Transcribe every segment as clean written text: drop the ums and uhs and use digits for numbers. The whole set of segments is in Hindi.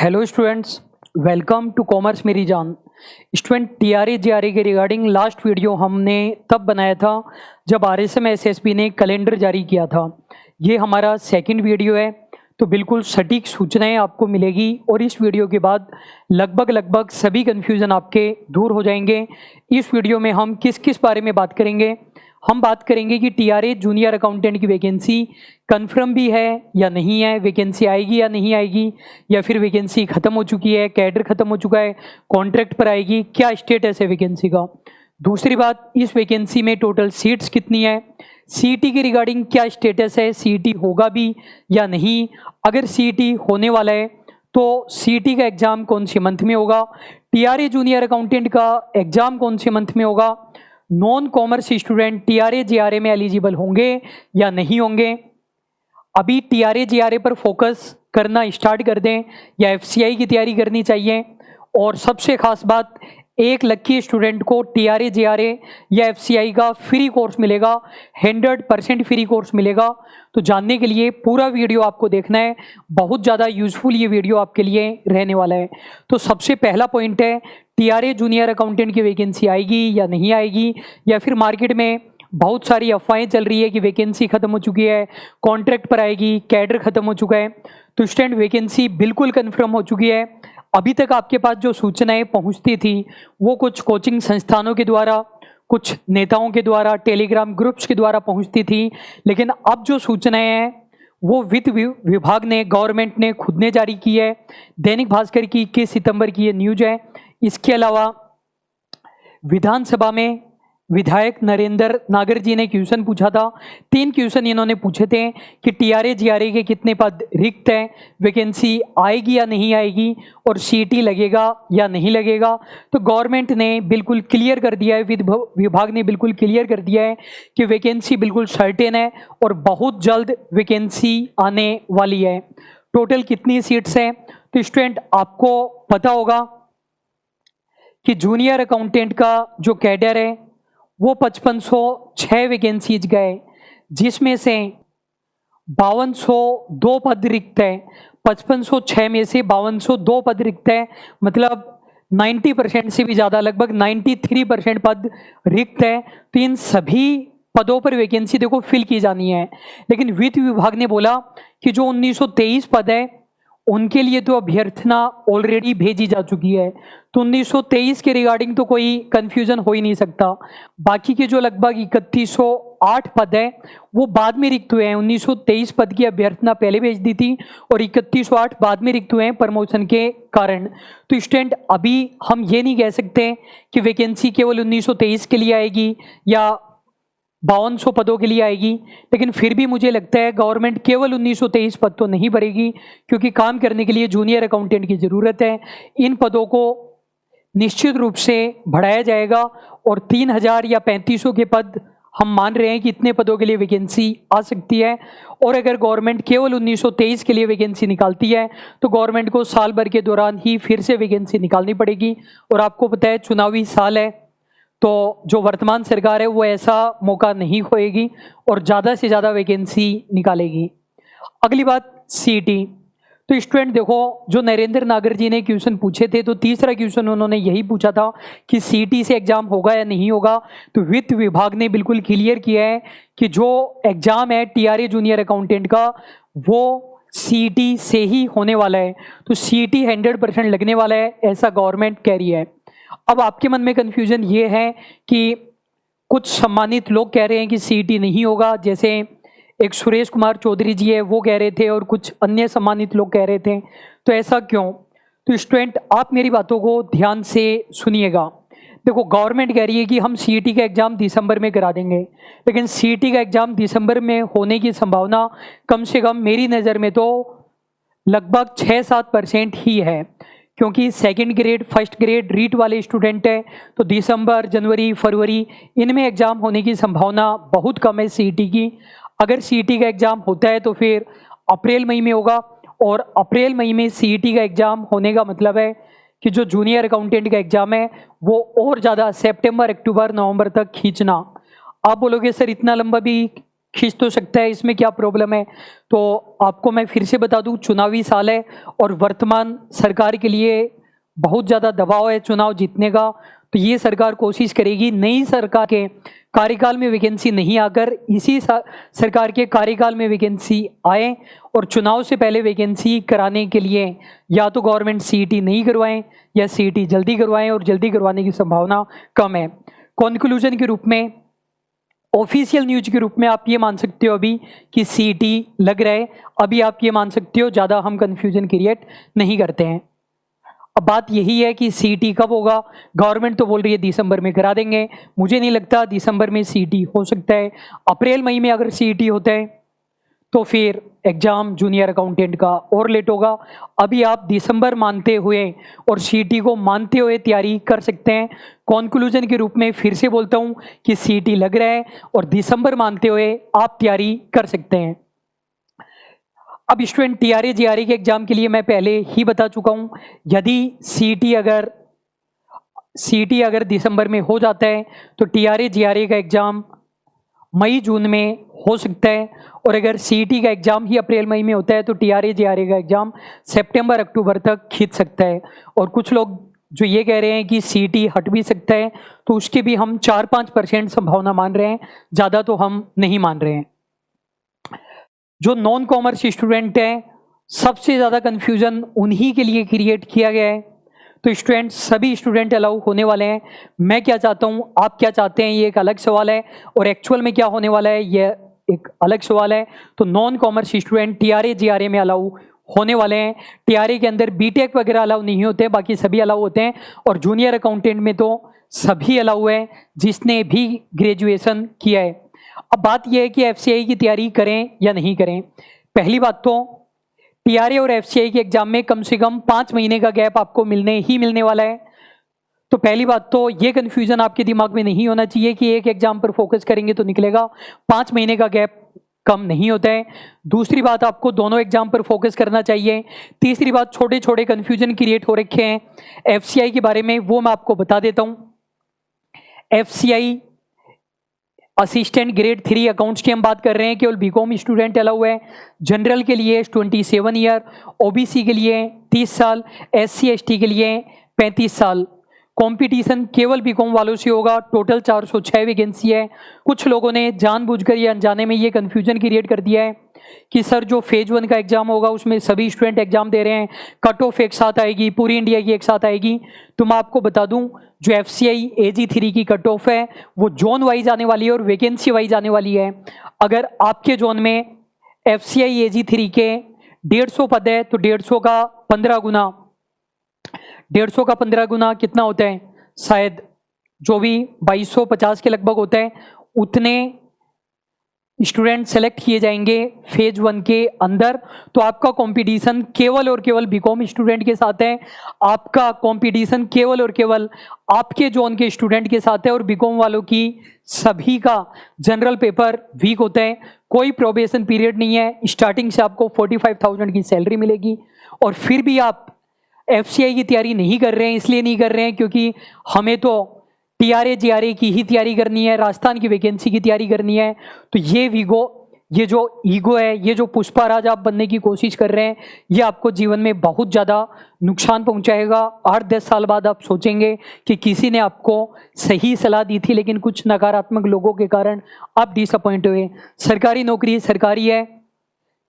Hello students, welcome to commerce मेरी जान। स्टूडेंट टीआरए जीआरए के रिगार्डिंग लास्ट वीडियो हमने तब बनाया था जब आरएसएम एसएसबी ने कैलेंडर जारी किया था। ये हमारा सेकंड वीडियो है, तो बिल्कुल सटीक सूचनाएं आपको मिलेगी और इस वीडियो के बाद लगभग सभी कन्फ्यूज़न आपके दूर हो जाएंगे। इस वीडियो में हम किस किस बारे में बात करेंगे। हम बात करेंगे कि टीआरए जूनियर अकाउंटेंट की वैकेंसी कन्फर्म भी है या नहीं है, वैकेंसी आएगी या नहीं आएगी, या फिर वैकेंसी ख़त्म हो चुकी है, कैडर ख़त्म हो चुका है, कॉन्ट्रैक्ट पर आएगी, क्या स्टेटस है वैकेंसी का। दूसरी बात, इस वैकेंसी में टोटल सीट्स कितनी है, सीईटी के रिगार्डिंग क्या स्टेटस है, सीईटी होगा भी या नहीं, अगर सीईटी होने वाला है तो सीईटी का एग्ज़ाम कौन से मंथ में होगा, टीआरए जूनियर अकाउंटेंट का एग्ज़ाम कौन से मंथ में होगा, नॉन कॉमर्स स्टूडेंट टीआरए जीआरए में एलिजिबल होंगे या नहीं होंगे। अभी टीआरए जीआरए पर फोकस करना स्टार्ट कर दें या एफसीआई की तैयारी करनी चाहिए। और सबसे खास बात, एक लकी स्टूडेंट को टीआरए जीआरए या एफसीआई का फ्री कोर्स मिलेगा, 100% फ्री कोर्स मिलेगा। तो जानने के लिए पूरा वीडियो आपको देखना है, बहुत ज़्यादा यूज़फुल ये वीडियो आपके लिए रहने वाला है। तो सबसे पहला पॉइंट है, टीआरए जूनियर अकाउंटेंट की वैकेंसी आएगी या नहीं आएगी, या फिर मार्केट में बहुत सारी अफवाहें चल रही है कि वैकेंसी ख़त्म हो चुकी है, कॉन्ट्रैक्ट पर आएगी, कैडर ख़त्म हो चुका है। तो स्टूडेंट वैकेंसी बिल्कुल कन्फर्म हो चुकी है। अभी तक आपके पास जो सूचनाएं पहुंचती थी वो कुछ कोचिंग संस्थानों के द्वारा, कुछ नेताओं के द्वारा, टेलीग्राम ग्रुप्स के द्वारा पहुंचती थी, लेकिन अब जो सूचनाएं हैं वो वित्त विभाग ने, गवर्नमेंट ने खुद ने जारी की है। दैनिक भास्कर की 21 सितंबर की ये न्यूज है। इसके अलावा विधानसभा में विधायक नरेंद्र नागर जी ने क्वेश्चन पूछा था, 3 क्वेश्चन इन्होंने पूछे थे कि टीआरए जीआरए के कितने पद रिक्त हैं, वैकेंसी आएगी या नहीं आएगी, और सीईटी लगेगा या नहीं लगेगा। तो गवर्नमेंट ने बिल्कुल क्लियर कर दिया है, वित्त विभाग ने बिल्कुल क्लियर कर दिया है कि वैकेंसी बिल्कुल सर्टेन है और बहुत जल्द वैकेंसी आने वाली है। टोटल कितनी सीट्स हैं, तो स्टूडेंट आपको पता होगा कि जूनियर अकाउंटेंट का जो कैडर है वो 5506 वैकेंसीज गए, जिसमें से 5202 पद रिक्त है। 5506 में से 5202 पद रिक्त है, मतलब 90% से भी ज़्यादा, लगभग 93% पद रिक्त है। तो इन सभी पदों पर वैकेंसी देखो फिल की जानी है। लेकिन वित्त विभाग ने बोला कि जो 1923 पद है उनके लिए तो अभ्यर्थना ऑलरेडी भेजी जा चुकी है, तो 1923 के रिगार्डिंग तो कोई कन्फ्यूजन हो ही नहीं सकता। बाकी के जो लगभग 3108 पद है वो बाद में रिक्त हुए हैं। 1923 पद की अभ्यर्थना पहले भेज दी थी और 3108 बाद में रिक्त हुए हैं प्रमोशन के कारण। तो स्टूडेंट अभी हम ये नहीं कह सकते कि वैकेंसी केवल 1923 के लिए आएगी या 5200 पदों के लिए आएगी, लेकिन फिर भी मुझे लगता है गवर्नमेंट केवल 1923 पद तो नहीं भरेगी, क्योंकि काम करने के लिए जूनियर अकाउंटेंट की ज़रूरत है। इन पदों को निश्चित रूप से बढ़ाया जाएगा और 3000 या 3500 के पद हम मान रहे हैं कि इतने पदों के लिए वैकेंसी आ सकती है। और अगर गवर्नमेंट केवल 1923 के लिए वैकेंसी निकालती है तो गवर्नमेंट को साल भर के दौरान ही फिर से वैकेंसी निकालनी पड़ेगी। और आपको पता है चुनावी साल है, तो जो वर्तमान सरकार है वो ऐसा मौका नहीं खोएगी और ज़्यादा से ज़्यादा वैकेंसी निकालेगी। अगली बात, सीईटी। तो स्टूडेंट देखो, जो नरेंद्र नागर जी ने क्वेश्चन पूछे थे, तो तीसरा क्वेश्चन उन्होंने यही पूछा था कि सीईटी से एग्ज़ाम होगा या नहीं होगा। तो वित्त विभाग ने बिल्कुल क्लियर किया है कि जो एग्ज़ाम है टीआरए जूनियर अकाउंटेंट का वो सीईटी से ही होने वाला है। तो सीईटी 100% लगने वाला है, ऐसा गवर्नमेंट कह रही है। अब आपके मन में कन्फ्यूजन ये है कि कुछ सम्मानित लोग कह रहे हैं कि सीईटी नहीं होगा, जैसे एक सुरेश कुमार चौधरी जी है वो कह रहे थे और कुछ अन्य सम्मानित लोग कह रहे थे। तो ऐसा क्यों? तो स्टूडेंट आप मेरी बातों को ध्यान से सुनिएगा। देखो, गवर्नमेंट कह रही है कि हम सीईटी का एग्ज़ाम दिसंबर में करा देंगे, लेकिन सीईटी का एग्ज़ाम दिसंबर में होने की संभावना कम से कम मेरी नज़र में तो लगभग 6-7% ही है, क्योंकि second grade, first grade, REET वाले स्टूडेंट हैं, तो दिसंबर, जनवरी, फरवरी इनमें एग्ज़ाम होने की संभावना बहुत कम है सीईटी की। अगर सीईटी का एग्ज़ाम होता है तो फिर अप्रैल मई में होगा, और अप्रैल मई में सीईटी का एग्ज़ाम होने का मतलब है कि जो जूनियर अकाउंटेंट का एग्ज़ाम है वो और ज़्यादा सितंबर, अक्टूबर, नवंबर तक खींचना। आप बोलोगे सर इतना लंबा भी खींच तो सकता है, इसमें क्या प्रॉब्लम है। तो आपको मैं फिर से बता दूं, चुनावी साल है और वर्तमान सरकार के लिए बहुत ज़्यादा दबाव है चुनाव जीतने का। तो ये सरकार कोशिश करेगी नई सरकार के कार्यकाल में वैकेंसी नहीं आकर इसी सरकार के कार्यकाल में वैकेंसी आए, और चुनाव से पहले वैकेंसी कराने के लिए या तो गवर्नमेंट सीईटी नहीं करवाएं या सीईटी जल्दी करवाएं, और जल्दी करवाने की संभावना कम है। कंक्लूजन के रूप में, ऑफिशियल न्यूज के रूप में आप ये मान सकते हो अभी कि सीईटी लग रहा है, अभी आप ये मान सकते हो, ज़्यादा हम कन्फ्यूजन क्रिएट नहीं करते हैं। अब बात यही है कि सीईटी कब होगा। गवर्नमेंट तो बोल रही है दिसंबर में करा देंगे, मुझे नहीं लगता दिसंबर में सीईटी हो सकता है। अप्रैल मई में अगर सीईटी होता है तो फिर एग्जाम जूनियर अकाउंटेंट का और लेट होगा। अभी आप दिसंबर मानते हुए और सीईटी को मानते हुए तैयारी कर सकते हैं। कंक्लूजन के रूप में फिर से बोलता हूं कि सीईटी लग रहा है और दिसंबर मानते हुए आप तैयारी कर सकते हैं। अब स्टूडेंट टीआरए जीआरए के एग्जाम के लिए मैं पहले ही बता चुका हूं, यदि सीईटी अगर दिसंबर में हो जाता है तो टीआरए जीआरए का एग्जाम मई जून में हो सकता है, और अगर सीईटी का एग्जाम ही अप्रैल मई में होता है तो टीआरए जीआरए का एग्जाम सितंबर अक्टूबर तक खींच सकता है। और कुछ लोग जो ये कह रहे हैं कि सीईटी हट भी सकता है, तो उसके भी हम 4-5% संभावना मान रहे हैं, ज़्यादा तो हम नहीं मान रहे हैं। जो नॉन कॉमर्स स्टूडेंट हैं, सबसे ज़्यादा कन्फ्यूजन उन्हीं के लिए क्रिएट किया गया है। तो स्टूडेंट, सभी स्टूडेंट अलाउ होने वाले हैं। मैं क्या चाहता हूँ, आप क्या चाहते हैं, ये एक अलग सवाल है, और एक्चुअल में क्या होने वाला है ये एक अलग सवाल है। तो नॉन कॉमर्स स्टूडेंट टीआरए जीआरए में अलाउ होने वाले हैं। टीआरए के अंदर बीटेक वगैरह अलाउ नहीं होते, बाकी सभी अलाउ होते हैं, और जूनियर अकाउंटेंट में तो सभी अलाउ है जिसने भी ग्रेजुएशन किया है। अब बात यह है कि एफसीआई की तैयारी करें या नहीं करें। पहली बात तो टीआरए और एफसीआई के एग्जाम में कम से कम 5 महीने का गैप आपको मिलने वाला है। तो पहली बात तो ये कन्फ्यूजन आपके दिमाग में नहीं होना चाहिए कि एक एग्जाम पर फोकस करेंगे तो निकलेगा। 5 महीने का गैप कम नहीं होता है। दूसरी बात, आपको दोनों एग्जाम पर फोकस करना चाहिए। तीसरी बात, छोटे छोटे कन्फ्यूजन क्रिएट हो रखे हैं एफसीआई के बारे में, वो मैं आपको बता देता हूँ। एफसीआई असिस्टेंट ग्रेड 3 अकाउंट्स की हम बात कर रहे हैं, केवल बीकॉम स्टूडेंट अलाउ है। जनरल के लिए 27 ईयर, ओबीसी के लिए 30 साल, एससी एसटी के लिए 35 साल। कंपटीशन केवल बीकॉम वालों से होगा। टोटल 406 वैकेंसी है। कुछ लोगों ने जानबूझकर या अनजाने में ये कन्फ्यूजन क्रिएट कर दिया है कि सर जो फेज 1 का एग्जाम होगा उसमें सभी स्टूडेंट एग्जाम दे रहे हैं, कट ऑफ एक साथ आएगी, पूरी इंडिया की एक साथ आएगी। तो मैं आपको बता दूं, जो एफसीआई AG3 की कट ऑफ है वो जोन वाइज आने वाली है और वैकेंसी वाइज आने वाली है। अगर आपके जोन में एफसीआई AG3 के 150 पद है तो 150 का 15 गुना, 150 का 15 गुना कितना होता है, शायद जो भी 2250 के लगभग होता है, उतने स्टूडेंट सेलेक्ट किए जाएंगे फेज 1 के अंदर। तो आपका कंपटीशन केवल और केवल बीकॉम स्टूडेंट के साथ है। आपका कंपटीशन केवल और केवल आपके जोन के स्टूडेंट के साथ है, और बीकॉम वालों की सभी का जनरल पेपर वीक होता है। कोई प्रोबेशन पीरियड नहीं है, स्टार्टिंग से आपको 45,000 की सैलरी मिलेगी। और फिर भी आप एफसीआई की तैयारी नहीं कर रहे हैं, इसलिए नहीं कर रहे हैं क्योंकि हमें तो टीआरए जीआरए की ही तैयारी करनी है, राजस्थान की वैकेंसी की तैयारी करनी है। तो ये जो ईगो है, ये जो पुष्पा राज आप बनने की कोशिश कर रहे हैं, ये आपको जीवन में बहुत ज़्यादा नुकसान पहुंचाएगा। 8-10 साल बाद आप सोचेंगे कि किसी ने आपको सही सलाह दी थी, लेकिन कुछ नकारात्मक लोगों के कारण आप डिसअपॉइंट हुए। सरकारी नौकरी सरकारी है,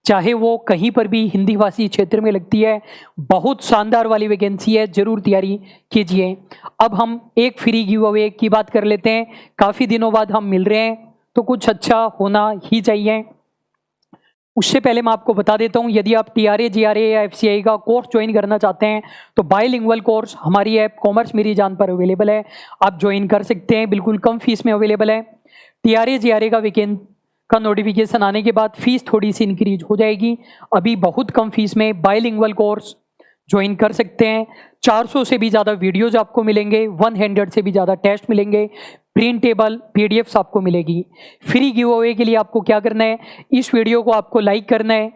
चाहे वो कहीं पर भी हिंदी भाषी क्षेत्र में लगती है। बहुत शानदार वाली वैकेंसी है, जरूर तैयारी कीजिए। अब हम एक फ्री गिव अवे की बात कर लेते हैं। काफ़ी दिनों बाद हम मिल रहे हैं तो कुछ अच्छा होना ही चाहिए। उससे पहले मैं आपको बता देता हूं, यदि आप टीआरए जीआरए या एफसीआई का कोर्स ज्वाइन करना चाहते हैं तो बाइलिंगुअल कोर्स हमारी ऐप कॉमर्स मेरी जान पर अवेलेबल है, आप ज्वाइन कर सकते हैं, बिल्कुल कम फीस में अवेलेबल है। टीआरए जीआरए का नोटिफिकेशन आने के बाद फीस थोड़ी सी इंक्रीज हो जाएगी। अभी बहुत कम फीस में बाइलिंगुअल कोर्स ज्वाइन कर सकते हैं। 400 से भी ज़्यादा वीडियोज आपको मिलेंगे, 100 से भी ज़्यादा टेस्ट मिलेंगे, प्रिंटेबल PDFs आपको मिलेगी। फ्री गिव अवे के लिए आपको क्या करना है, इस वीडियो को आपको लाइक करना है,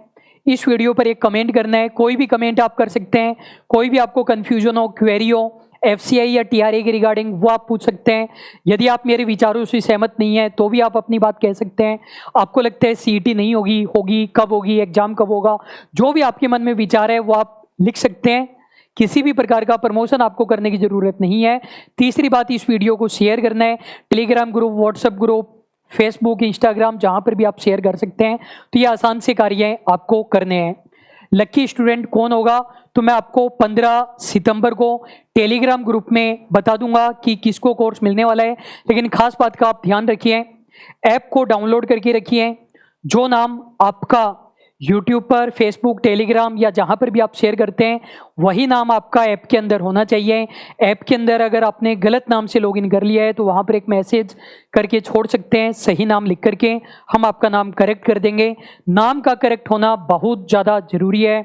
इस वीडियो पर एक कमेंट करना है। कोई भी कमेंट आप कर सकते हैं, कोई भी आपको कन्फ्यूजन हो, क्वेरी हो, FCI या TRA के रिगार्डिंग, वो आप पूछ सकते हैं। यदि आप मेरे विचारों से सहमत नहीं है तो भी आप अपनी बात कह सकते हैं। आपको लगता है CET नहीं होगी, कब होगी, एग्जाम कब होगा, जो भी आपके मन में विचार है वो आप लिख सकते हैं। किसी भी प्रकार का प्रमोशन आपको करने की जरूरत नहीं है। तीसरी बात, इस वीडियो को शेयर करना है। Telegram group, WhatsApp group, Facebook, Instagram, जहां पर भी आप शेयर कर सकते हैं। तो ये आसान से कार्य आपको करने हैं। लकी स्टूडेंट कौन होगा, तो मैं आपको 15 सितंबर को टेलीग्राम ग्रुप में बता दूंगा कि किसको कोर्स मिलने वाला है। लेकिन खास बात का आप ध्यान रखिए, ऐप को डाउनलोड करके रखिए। जो नाम आपका यूट्यूब पर, फेसबुक, टेलीग्राम या जहां पर भी आप शेयर करते हैं, वही नाम आपका ऐप के अंदर होना चाहिए। ऐप के अंदर अगर आपने गलत नाम से लॉगिन कर लिया है तो वहां पर एक मैसेज करके छोड़ सकते हैं, सही नाम लिख करके हम आपका नाम करेक्ट कर देंगे। नाम का करेक्ट होना बहुत ज़्यादा जरूरी है।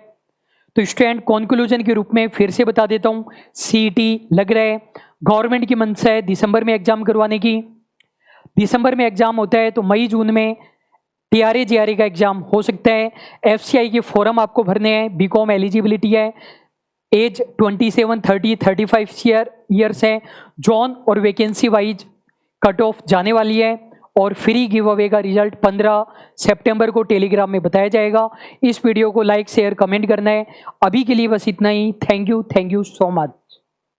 तो स्टूडेंट, कंक्लूजन के रूप में फिर से बता देता हूँ, CET लग रहा है। गवर्नमेंट की मंशा है दिसंबर में एग्जाम करवाने की। दिसंबर में एग्जाम होता है तो मई जून में TRA GRA का एग्जाम हो सकता है। FCI के फॉर्म आपको भरने हैं। BCom एलिजिबिलिटी है। एज 27, 30, 35 ईयर्स है। जॉन और वैकेंसी वाइज कट ऑफ जाने वाली है। और फ्री गिव अवे का रिजल्ट 15 सितंबर को टेलीग्राम में बताया जाएगा। इस वीडियो को लाइक, शेयर, कमेंट करना है। अभी के लिए बस इतना ही। Thank you so much.